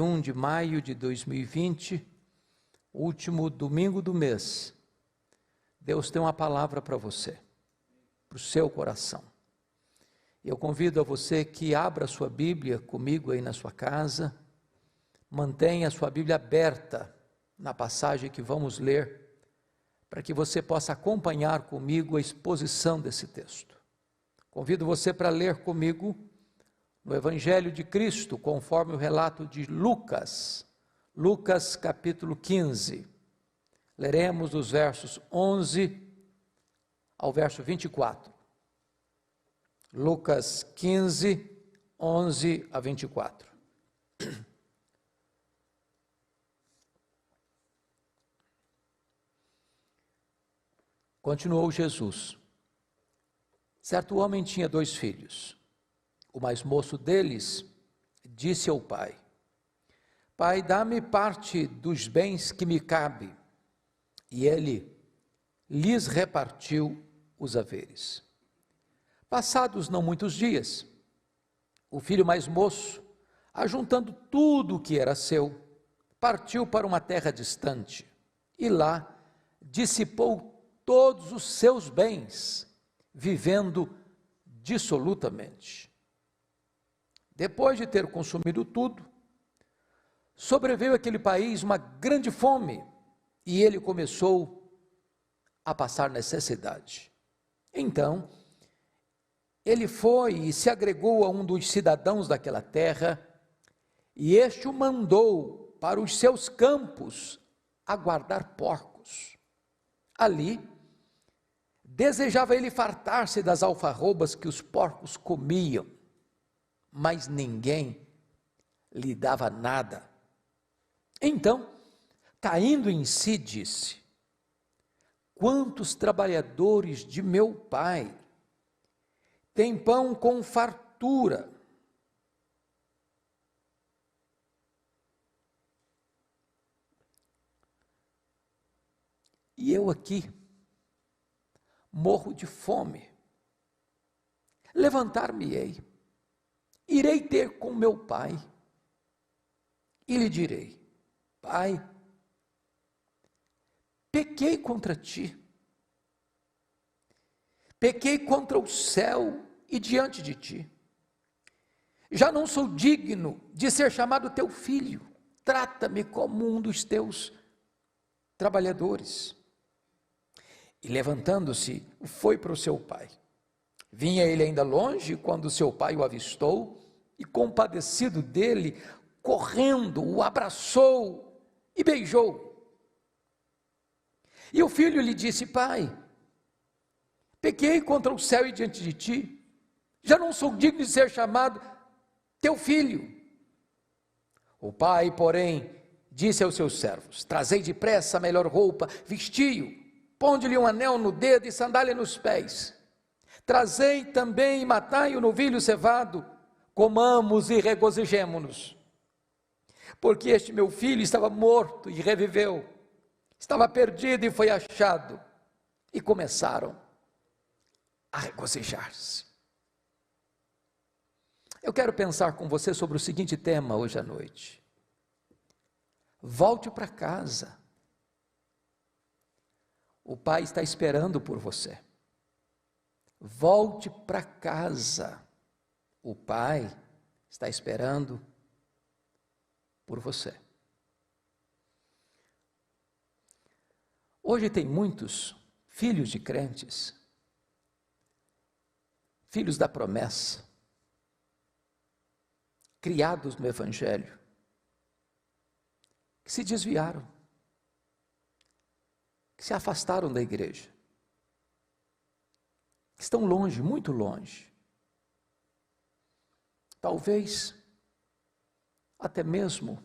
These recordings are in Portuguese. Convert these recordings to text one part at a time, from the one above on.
1 de maio de 2020, último domingo do mês, Deus tem uma palavra para você, para o seu coração. Eu convido a você que abra a sua Bíblia comigo aí na sua casa, mantenha a sua Bíblia aberta na passagem que vamos ler, para que você possa acompanhar comigo a exposição desse texto. Convido você para ler comigo no Evangelho de Cristo, conforme o relato de Lucas, Lucas capítulo 15. Leremos dos versos 11 ao verso 24. Lucas 15, 11 a 24. Continuou Jesus. Certo homem tinha 2 filhos. O mais moço deles disse ao pai: Pai, dá-me parte dos bens que me cabe. E ele lhes repartiu os haveres. Passados não muitos dias, o filho mais moço, ajuntando tudo o que era seu, partiu para uma terra distante e lá dissipou todos os seus bens, vivendo dissolutamente. Depois de ter consumido tudo, sobreveio àquele país uma grande fome e ele começou a passar necessidade. Então, ele foi e se agregou a um dos cidadãos daquela terra e este o mandou para os seus campos a guardar porcos. Ali, desejava ele fartar-se das alfarrobas que os porcos comiam, mas ninguém lhe dava nada. Então, caindo em si, disse: Quantos trabalhadores de meu pai têm pão com fartura, e eu aqui morro de fome. Levantar-me-ei, irei ter com meu pai e lhe direi: Pai, pequei contra ti, pequei contra o céu e diante de ti. Já não sou digno de ser chamado teu filho, trata-me como um dos teus trabalhadores. E levantando-se, foi para o seu pai. Vinha ele ainda longe, quando seu pai o avistou, e compadecido dele, correndo, o abraçou e beijou. E o filho lhe disse: Pai, pequei contra o céu e diante de ti, já não sou digno de ser chamado teu filho. O pai, porém, disse aos seus servos: Trazei depressa a melhor roupa, vestiu, ponde-lhe um anel no dedo e sandália nos pés. Trazei também e matai o novilho cevado, comamos e regozijemo-nos. Porque este meu filho estava morto e reviveu, estava perdido e foi achado. E começaram a regozijar-se. Eu quero pensar com você sobre o seguinte tema hoje à noite: volte para casa. O pai está esperando por você. Volte para casa. O pai está esperando por você. Hoje tem muitos filhos de crentes, filhos da promessa, criados no Evangelho, que se desviaram, que se afastaram da igreja, que estão longe, muito longe. Talvez até mesmo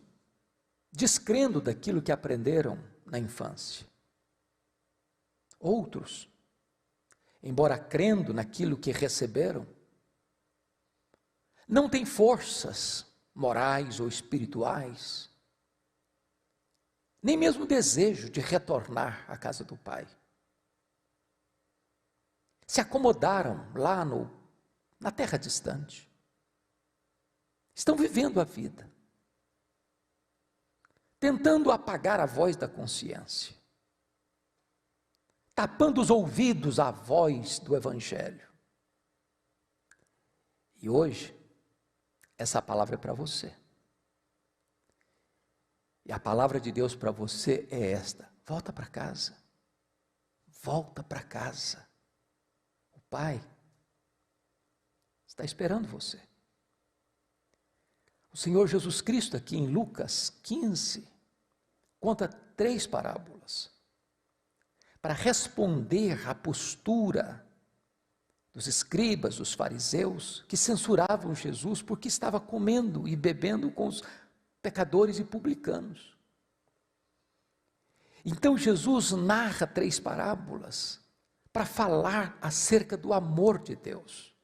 descrendo daquilo que aprenderam na infância. Outros, embora crendo naquilo que receberam, não têm forças morais ou espirituais, nem mesmo desejo de retornar à casa do Pai. Se acomodaram lá na terra distante. Estão vivendo a vida. tentando apagar a voz da consciência, tapando os ouvidos à voz do Evangelho. E hoje, essa palavra é para você. E a palavra de Deus para você é esta: volta para casa. Volta para casa. O Pai está esperando você. O Senhor Jesus Cristo, aqui em Lucas 15, conta 3 parábolas para responder à postura dos escribas, dos fariseus, que censuravam Jesus porque estava comendo e bebendo com os pecadores e publicanos. Então Jesus narra 3 parábolas para falar acerca do amor de Deus.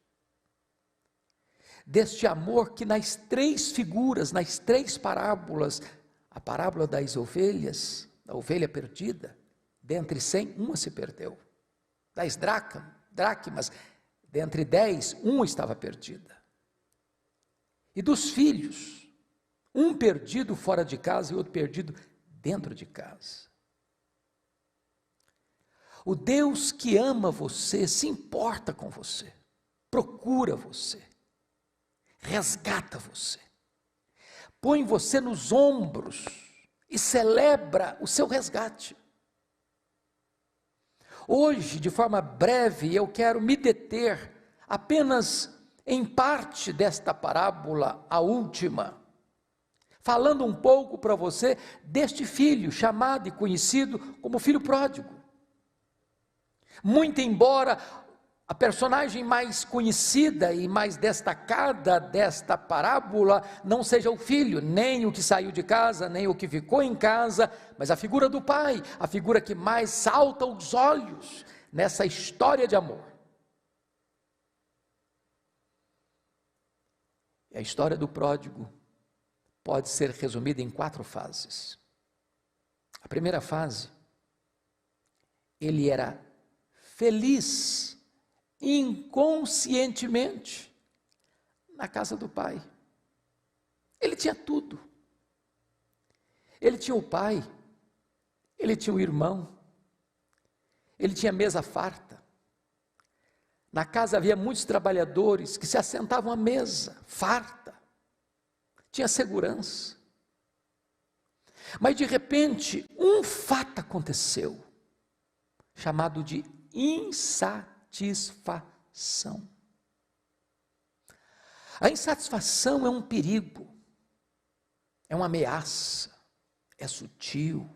Deste amor que nas 3 figuras, nas 3 parábolas, a parábola das ovelhas, da ovelha perdida, dentre 100, uma se perdeu. Das dracmas, dentre 10, uma estava perdida. E dos filhos, um perdido fora de casa e outro perdido dentro de casa. O Deus que ama você, se importa com você, procura você, resgata você, põe você nos ombros e celebra o seu resgate. Hoje, de forma breve, eu quero me deter apenas em parte desta parábola, a última, falando um pouco para você deste filho, chamado e conhecido como filho pródigo. Muito embora a personagem mais conhecida e mais destacada desta parábola não seja o filho, nem o que saiu de casa, nem o que ficou em casa, mas a figura do pai, a figura que mais salta aos olhos nessa história de amor. E a história do pródigo pode ser resumida em 4 fases. A primeira fase, ele era feliz inconscientemente na casa do pai. Ele tinha tudo. Ele tinha o pai, ele tinha o irmão, ele tinha mesa farta. Na casa havia muitos trabalhadores que se assentavam à mesa farta. Tinha segurança. Mas de repente, um fato aconteceu, chamado de insatisfação. A insatisfação é um perigo, é uma ameaça, é sutil.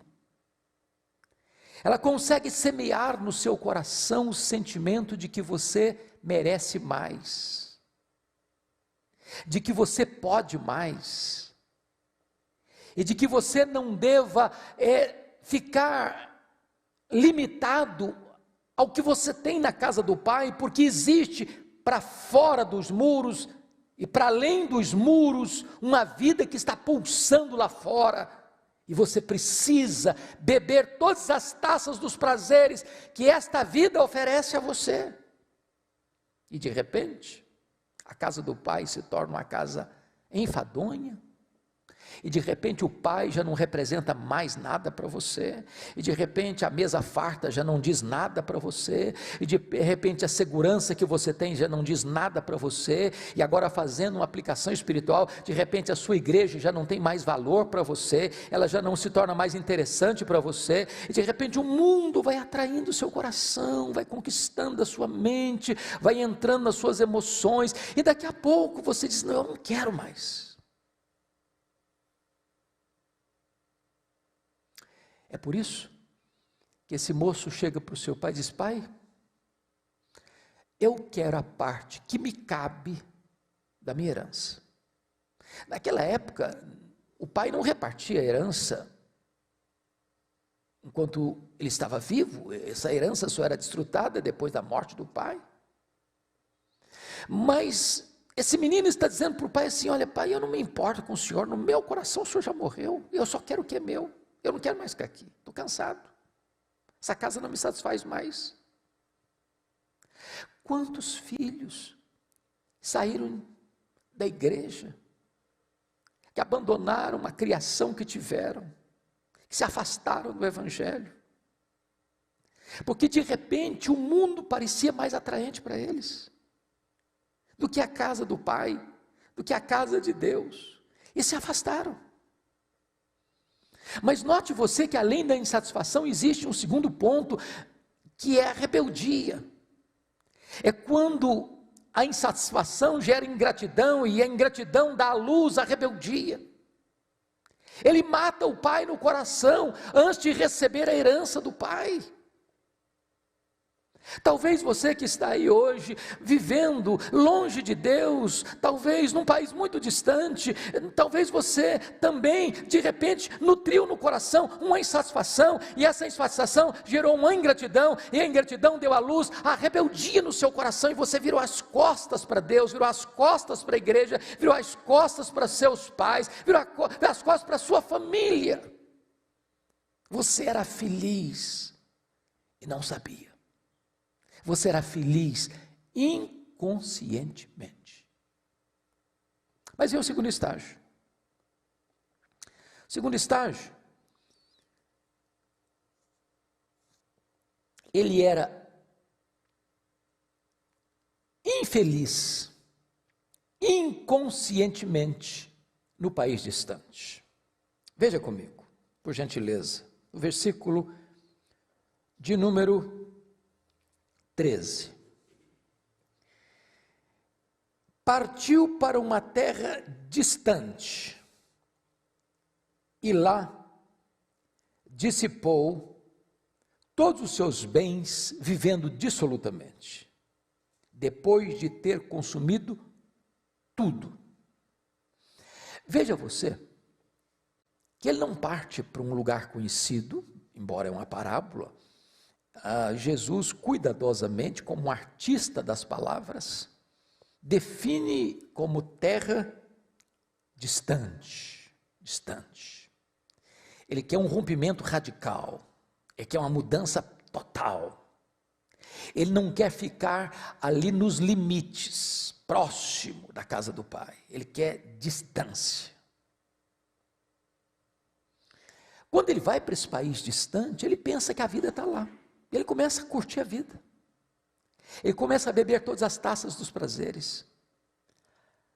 Ela consegue semear no seu coração o sentimento de que você merece mais, de que você pode mais, e de que você não deva ficar limitado ao que você tem na casa do Pai, porque existe para fora dos muros e para além dos muros uma vida que está pulsando lá fora, e você precisa beber todas as taças dos prazeres que esta vida oferece a você. E de repente, a casa do Pai se torna uma casa enfadonha, e de repente o pai já não representa mais nada para você, e de repente a mesa farta já não diz nada para você, e de repente a segurança que você tem já não diz nada para você, e agora fazendo uma aplicação espiritual, de repente a sua igreja já não tem mais valor para você, ela já não se torna mais interessante para você, e de repente o mundo vai atraindo o seu coração, vai conquistando a sua mente, vai entrando nas suas emoções, e daqui a pouco você diz: não, eu não quero mais. É por isso que esse moço chega para o seu pai e diz: pai, eu quero a parte que me cabe da minha herança. Naquela época, o pai não repartia a herança enquanto ele estava vivo, essa herança só era desfrutada depois da morte do pai. Mas esse menino está dizendo para o pai assim: olha pai, eu não me importo com o senhor, no meu coração o senhor já morreu, eu só quero o que é meu. Eu não quero mais ficar aqui, estou cansado. Essa casa não me satisfaz mais. Quantos filhos saíram da igreja, que abandonaram a criação que tiveram, que se afastaram do Evangelho. Porque de repente o mundo parecia mais atraente para eles do que a casa do Pai, do que a casa de Deus, e se afastaram. Mas note você que além da insatisfação existe um segundo ponto, que é a rebeldia. É quando a insatisfação gera ingratidão e a ingratidão dá à luz à rebeldia. Ele mata o pai no coração antes de receber a herança do pai. Talvez você que está aí hoje, vivendo longe de Deus, talvez num país muito distante, talvez você também, de repente, nutriu no coração uma insatisfação, e essa insatisfação gerou uma ingratidão, e a ingratidão deu à luz a rebeldia no seu coração, e você virou as costas para Deus, virou as costas para a igreja, virou as costas para seus pais, virou as costas para a sua família. Você era feliz e não sabia. Você era feliz inconscientemente. Mas vem o segundo estágio. O segundo estágio, ele era infeliz, inconscientemente, no país distante. Veja comigo, por gentileza, o versículo de número 13. Partiu para uma terra distante e lá dissipou todos os seus bens, vivendo dissolutamente, depois de ter consumido tudo. Veja você que ele não parte para um lugar conhecido, embora é uma parábola. Jesus, cuidadosamente, como um artista das palavras, define como terra distante. Ele quer um rompimento radical, ele quer uma mudança total. Ele não quer ficar ali nos limites, próximo da casa do Pai, ele quer distância. Quando ele vai para esse país distante, ele pensa que a vida está lá. Ele começa a curtir a vida. Ele começa a beber todas as taças dos prazeres.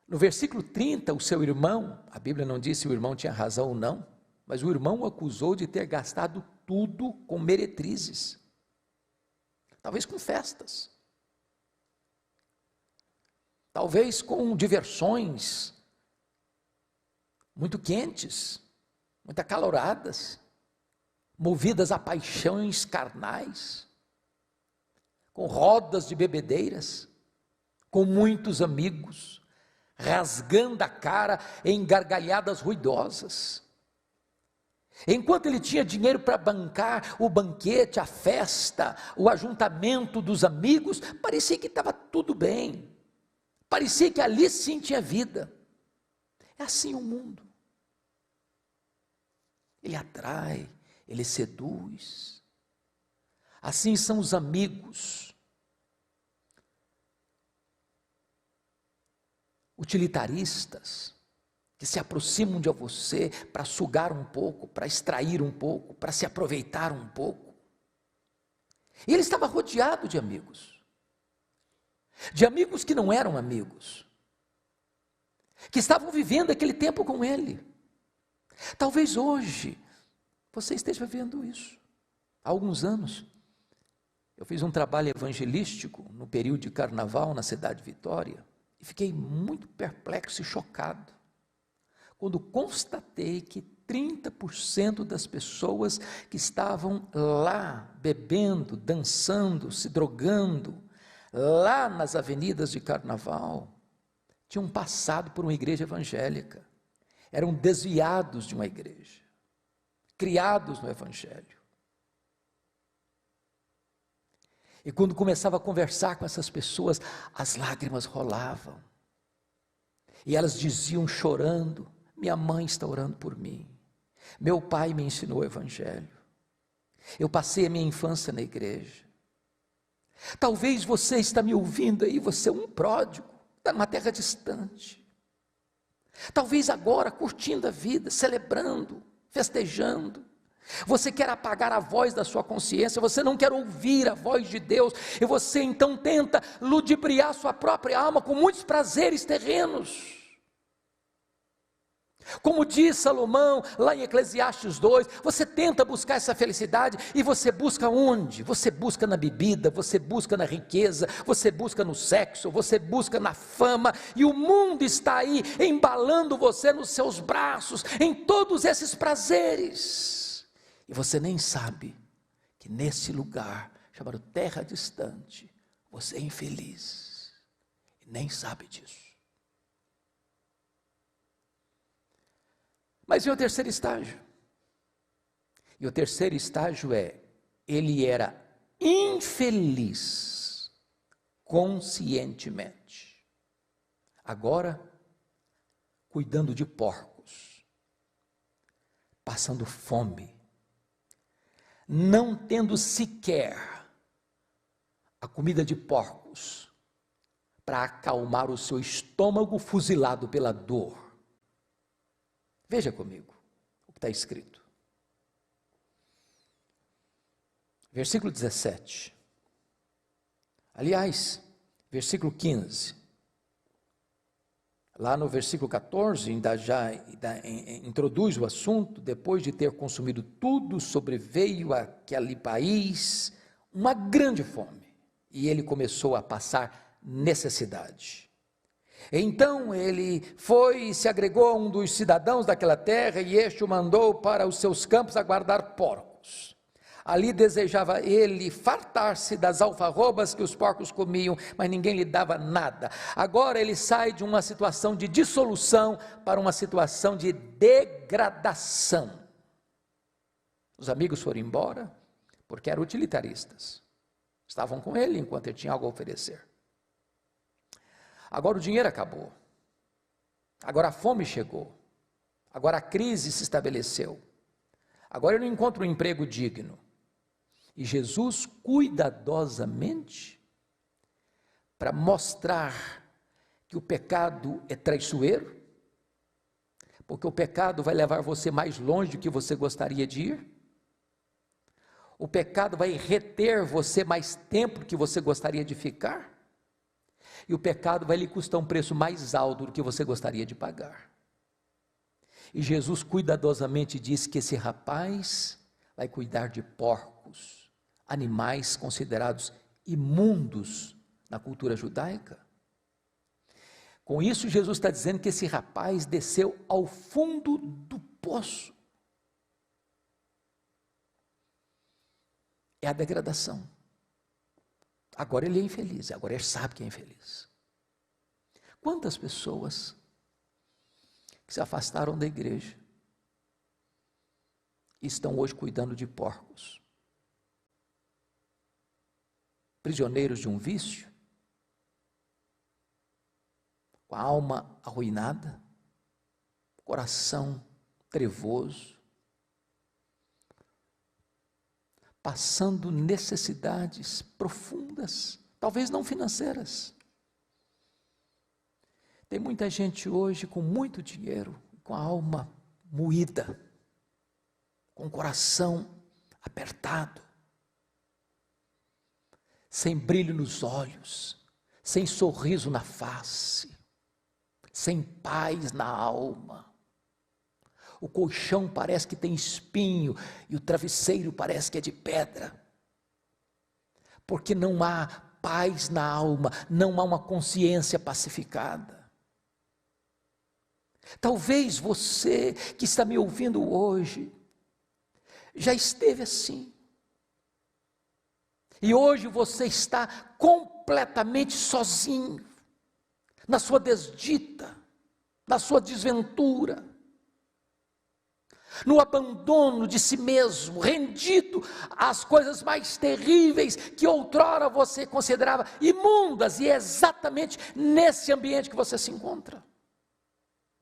No versículo 30, o seu irmão, a Bíblia não diz se o irmão tinha razão ou não, mas o irmão o acusou de ter gastado tudo com meretrizes. Talvez com festas. Talvez com diversões muito quentes, muito acaloradas, movidas a paixões carnais, com rodas de bebedeiras, com muitos amigos, rasgando a cara em gargalhadas ruidosas. Enquanto ele tinha dinheiro para bancar o banquete, a festa, o ajuntamento dos amigos, parecia que estava tudo bem, parecia que ali sim tinha vida. É assim o mundo. Ele atrai, ele seduz. Assim são os amigos utilitaristas, que se aproximam de você para sugar um pouco, para extrair um pouco, para se aproveitar um pouco. E ele estava rodeado de amigos que não eram amigos, que estavam vivendo aquele tempo com ele. Talvez hoje você esteja vendo isso. Há alguns anos, eu fiz um trabalho evangelístico no período de carnaval na cidade de Vitória, e fiquei muito perplexo e chocado, quando constatei que 30% das pessoas que estavam lá, bebendo, dançando, se drogando, lá nas avenidas de carnaval, tinham passado por uma igreja evangélica, eram desviados de uma igreja, criados no evangelho. E quando começava a conversar com essas pessoas, as lágrimas rolavam, e elas diziam chorando: minha mãe está orando por mim, meu pai me ensinou o evangelho, eu passei a minha infância na igreja. Talvez você está me ouvindo aí, você é um pródigo, está numa terra distante, talvez agora curtindo a vida, celebrando, festejando, Você quer apagar a voz da sua consciência, você não quer ouvir a voz de Deus, e você então tenta ludibriar sua própria alma com muitos prazeres terrenos. Como diz Salomão lá em Eclesiastes 2, você tenta buscar essa felicidade, e você busca onde? Você busca na bebida, você busca na riqueza, você busca no sexo, você busca na fama, e o mundo está aí embalando você nos seus braços, em todos esses prazeres. E você nem sabe que nesse lugar, chamado terra distante, você é infeliz, e nem sabe disso. Mas e o terceiro estágio? E o terceiro estágio ele era infeliz conscientemente. Agora, cuidando de porcos, passando fome, não tendo sequer a comida de porcos para acalmar o seu estômago fuzilado pela dor. Veja comigo o que está escrito. Versículo 17. Aliás, versículo 15. Lá no versículo 14, introduz o assunto. Depois de ter consumido tudo, sobreveio àquele país uma grande fome, e ele começou a passar necessidade. Então ele foi e se agregou a um dos cidadãos daquela terra, e este o mandou para os seus campos a guardar porcos. Ali desejava ele fartar-se das alfarrobas que os porcos comiam, mas ninguém lhe dava nada. Agora ele sai de uma situação de dissolução para uma situação de degradação. Os amigos foram embora porque eram utilitaristas. Estavam com ele enquanto ele tinha algo a oferecer. Agora o dinheiro acabou. Agora a fome chegou. Agora a crise se estabeleceu. Agora eu não encontro um emprego digno. E Jesus, cuidadosamente, para mostrar que o pecado é traiçoeiro, porque o pecado vai levar você mais longe do que você gostaria de ir, o pecado vai reter você mais tempo do que você gostaria de ficar, e o pecado vai lhe custar um preço mais alto do que você gostaria de pagar. E Jesus cuidadosamente diz que esse rapaz vai cuidar de porcos, animais considerados imundos na cultura judaica. Com isso, Jesus está dizendo que esse rapaz desceu ao fundo do poço. É a degradação. Agora ele é infeliz, agora ele sabe que é infeliz. Quantas pessoas que se afastaram da igreja e estão hoje cuidando de porcos, prisioneiros de um vício, com a alma arruinada, coração trevoso, passando necessidades profundas, talvez não financeiras. Tem muita gente hoje com muito dinheiro, com a alma moída, com o coração apertado, sem brilho nos olhos, sem sorriso na face, sem paz na alma. O colchão parece que tem espinho e o travesseiro parece que é de pedra, porque não há paz na alma, não há uma consciência pacificada. Talvez você que está me ouvindo hoje já esteve assim, e hoje você está completamente sozinho, na sua desdita, na sua desventura, no abandono de si mesmo, rendido às coisas mais terríveis que outrora você considerava imundas, e é exatamente nesse ambiente que você se encontra,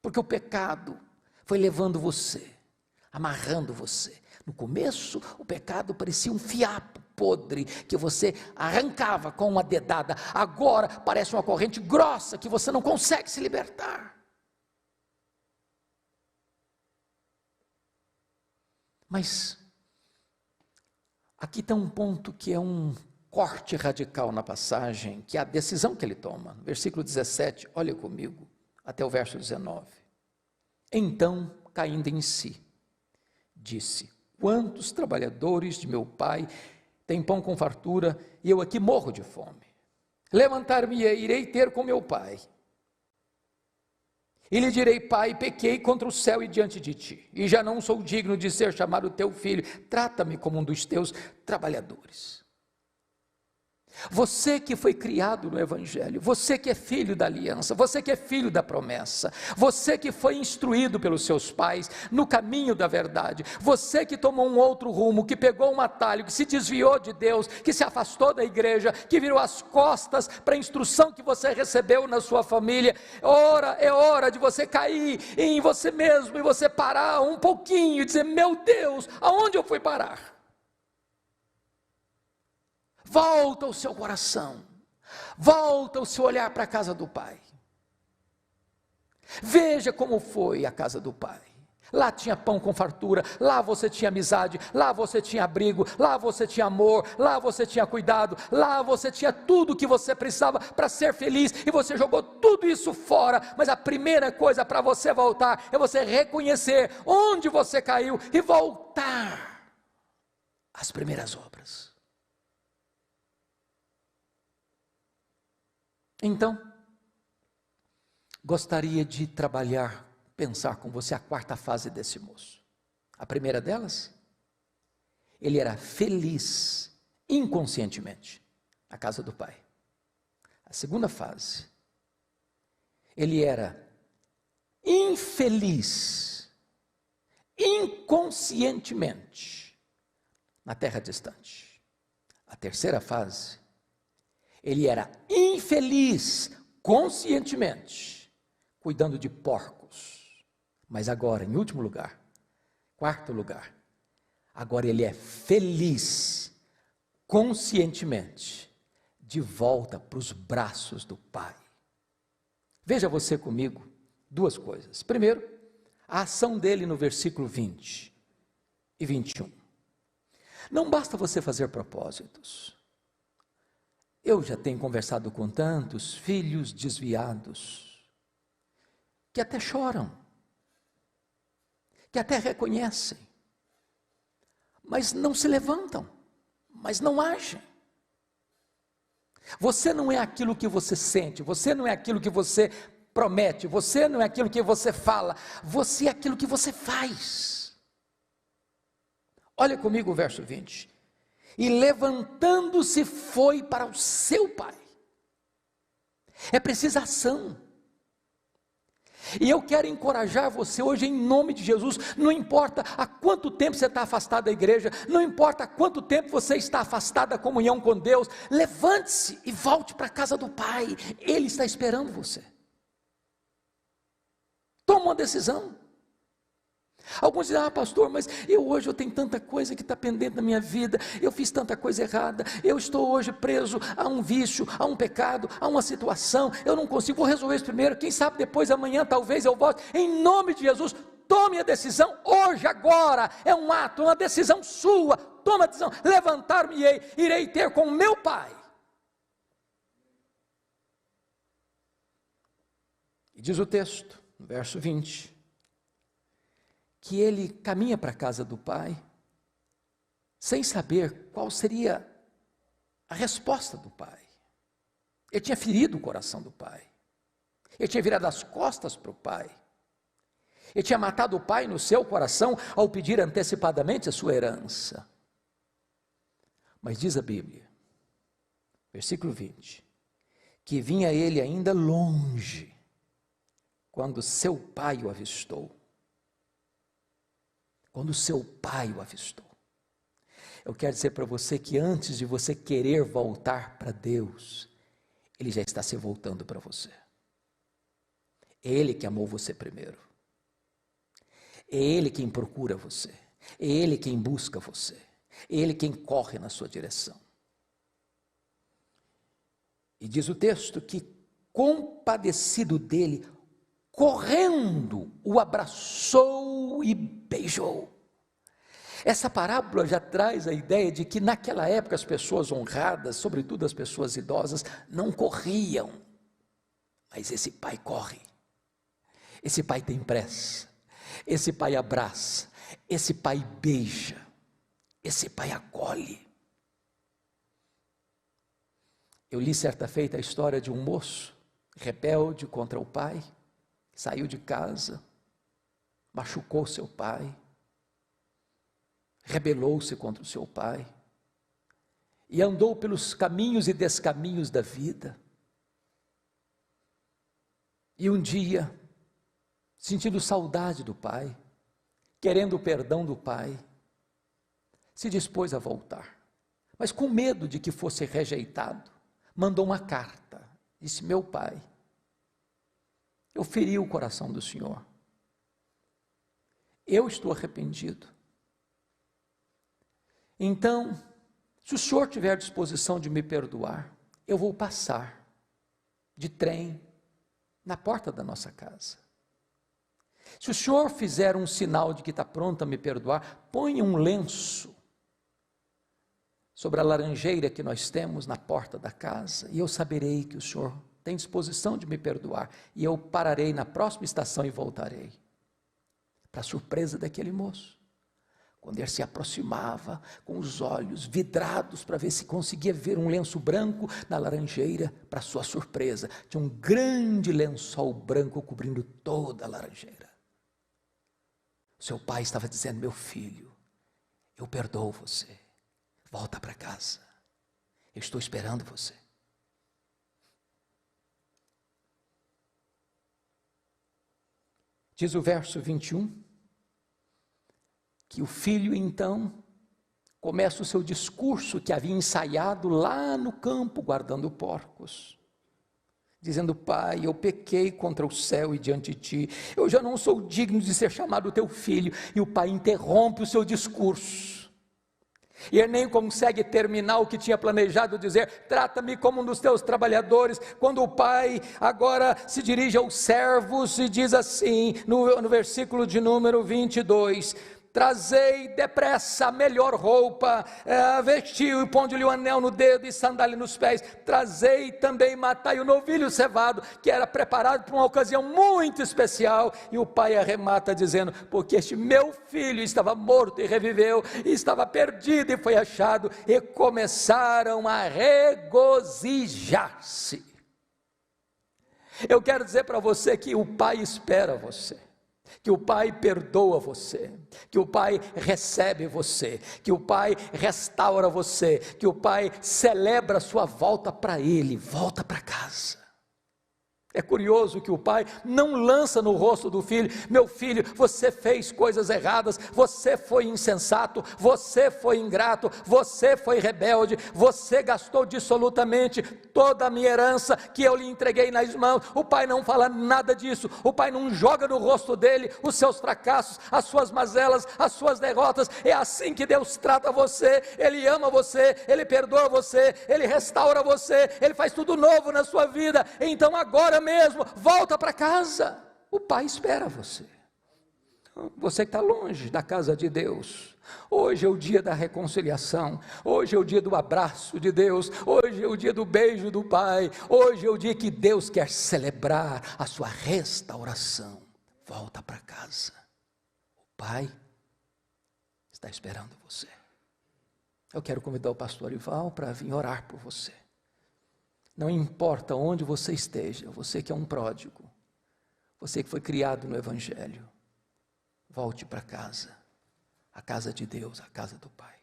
porque o pecado foi levando você, amarrando você. No começo, o pecado parecia um fiapo podre que você arrancava com uma dedada. Agora parece uma corrente grossa que você não consegue se libertar. Mas Aqui está um ponto que é um corte radical na passagem, que é a decisão que ele toma. Versículo 17, olha comigo, até o verso 19. Então, caindo em si, disse: quantos trabalhadores de meu pai têm pão com fartura, e eu aqui morro de fome? Levantar-me-ei, irei ter com meu pai, e lhe direi: pai, pequei contra o céu e diante de ti, e já não sou digno de ser chamado teu filho, trata-me como um dos teus trabalhadores. Você que foi criado no Evangelho, você que é filho da aliança, você que é filho da promessa, você que foi instruído pelos seus pais no caminho da verdade, você que tomou um outro rumo, que pegou um atalho, que se desviou de Deus, que se afastou da igreja, que virou as costas para a instrução que você recebeu na sua família, é hora de você cair em você mesmo e você parar um pouquinho e dizer: meu Deus, aonde eu fui parar? Volta o seu coração, volta o seu olhar para a casa do Pai. Veja como foi a casa do Pai. Lá tinha pão com fartura, lá você tinha amizade, lá você tinha abrigo, lá você tinha amor, lá você tinha cuidado, lá você tinha tudo que você precisava para ser feliz, e você jogou tudo isso fora. Mas a primeira coisa para você voltar é você reconhecer onde você caiu e voltar às primeiras obras. Então, gostaria de pensar com você a quarta fase desse moço. A primeira delas, ele era feliz inconscientemente na casa do pai. A segunda fase, ele era infeliz inconscientemente na terra distante. A terceira fase, ele era infeliz conscientemente, cuidando de porcos. Mas agora, em último lugar, quarto lugar, agora ele é feliz conscientemente, de volta para os braços do Pai. Veja você comigo duas coisas. Primeiro, a ação dele no versículo 20 e 21. Não basta você fazer propósitos. Eu já tenho conversado com tantos filhos desviados, que até choram, que até reconhecem, mas não se levantam, mas não agem. Você não é aquilo que você sente, você não é aquilo que você promete, você não é aquilo que você fala, você é aquilo que você faz. Olha comigo o verso 20. E levantando-se foi para o seu pai. É preciso ação. E eu quero encorajar você hoje em nome de Jesus. Não importa há quanto tempo você está afastado da igreja, não importa há quanto tempo você está afastado da comunhão com Deus, levante-se e volte para a casa do Pai. Ele está esperando você. Toma uma decisão. Alguns dizem: pastor, mas hoje eu tenho tanta coisa que está pendente da minha vida, eu fiz tanta coisa errada, eu estou hoje preso a um vício, a um pecado, a uma situação, eu não consigo, vou resolver isso primeiro, quem sabe depois, amanhã talvez eu volte. Em nome de Jesus, tome a decisão hoje, agora, é um ato, uma decisão sua. Toma a decisão: levantar-me-ei, irei ter com meu Pai. E diz o texto, no verso 20, que ele caminha para a casa do pai, sem saber qual seria a resposta do pai. Ele tinha ferido o coração do pai, ele tinha virado as costas para o pai, ele tinha matado o pai no seu coração, ao pedir antecipadamente a sua herança. Mas diz a Bíblia, versículo 20, que vinha ele ainda longe, quando seu pai o avistou. Quando seu pai o avistou. Eu quero dizer para você que antes de você querer voltar para Deus, Ele já está se voltando para você. É Ele que amou você primeiro. É Ele quem procura você. É Ele quem busca você. É Ele quem corre na sua direção. E diz o texto que, compadecido dele, correndo, o abraçou e beijou. Essa parábola já traz a ideia de que naquela época as pessoas honradas, sobretudo as pessoas idosas, não corriam. Mas esse pai corre. Esse pai tem pressa. Esse pai abraça. Esse pai beija. Esse pai acolhe. Eu li certa feita a história de um moço rebelde contra o pai, saiu de casa, machucou seu pai, rebelou-se contra o seu pai, e andou pelos caminhos e descaminhos da vida. E um dia, sentindo saudade do pai, querendo o perdão do pai, se dispôs a voltar, mas com medo de que fosse rejeitado, mandou uma carta, disse: meu pai, eu feri o coração do senhor, eu estou arrependido, então, se o senhor tiver disposição de me perdoar, eu vou passar de trem na porta da nossa casa. Se o senhor fizer um sinal de que está pronto a me perdoar, ponha um lenço sobre a laranjeira que nós temos na porta da casa, e eu saberei que o senhor tem disposição de me perdoar, e eu pararei na próxima estação e voltarei. Para surpresa daquele moço, quando ele se aproximava com os olhos vidrados para ver se conseguia ver um lenço branco na laranjeira, para sua surpresa, tinha um grande lençol branco cobrindo toda a laranjeira. Seu pai estava dizendo: meu filho, eu perdoo você, volta para casa, eu estou esperando você. Diz o verso 21, que o filho então começa o seu discurso que havia ensaiado lá no campo guardando porcos, dizendo: pai, eu pequei contra o céu e diante de ti, eu já não sou digno de ser chamado teu filho. E o pai interrompe o seu discurso, e ele nem consegue terminar o que tinha planejado dizer: trata-me como um dos teus trabalhadores, quando o pai agora se dirige aos servos e diz assim, no versículo de número 22, trazei depressa a melhor roupa, vestiu e ponde-lhe o anel no dedo e sandália nos pés, trazei também, matai o novilho cevado, que era preparado para uma ocasião muito especial. E o pai arremata dizendo: porque este meu filho estava morto e reviveu, e estava perdido e foi achado, e começaram a regozijar-se. Eu quero dizer para você que o pai espera você, que o pai perdoa você, que o pai recebe você, que o pai restaura você, que o pai celebra a sua volta para ele, volta para casa. É curioso que o pai não lança no rosto do filho: meu filho, você fez coisas erradas, você foi insensato, você foi ingrato, você foi rebelde, você gastou dissolutamente toda a minha herança que eu lhe entreguei nas mãos. O pai não fala nada disso, o pai não joga no rosto dele os seus fracassos, as suas mazelas, as suas derrotas. É assim que Deus trata você. Ele ama você, Ele perdoa você, Ele restaura você, Ele faz tudo novo na sua vida. Então agora mesmo, volta para casa, o pai espera você. Você que está longe da casa de Deus, hoje é o dia da reconciliação, hoje é o dia do abraço de Deus, hoje é o dia do beijo do pai, hoje é o dia que Deus quer celebrar a sua restauração. Volta para casa, o pai está esperando você. Eu quero convidar o pastor Ival para vir orar por você. Não importa onde você esteja, você que é um pródigo, você que foi criado no Evangelho, volte para casa, a casa de Deus, a casa do Pai.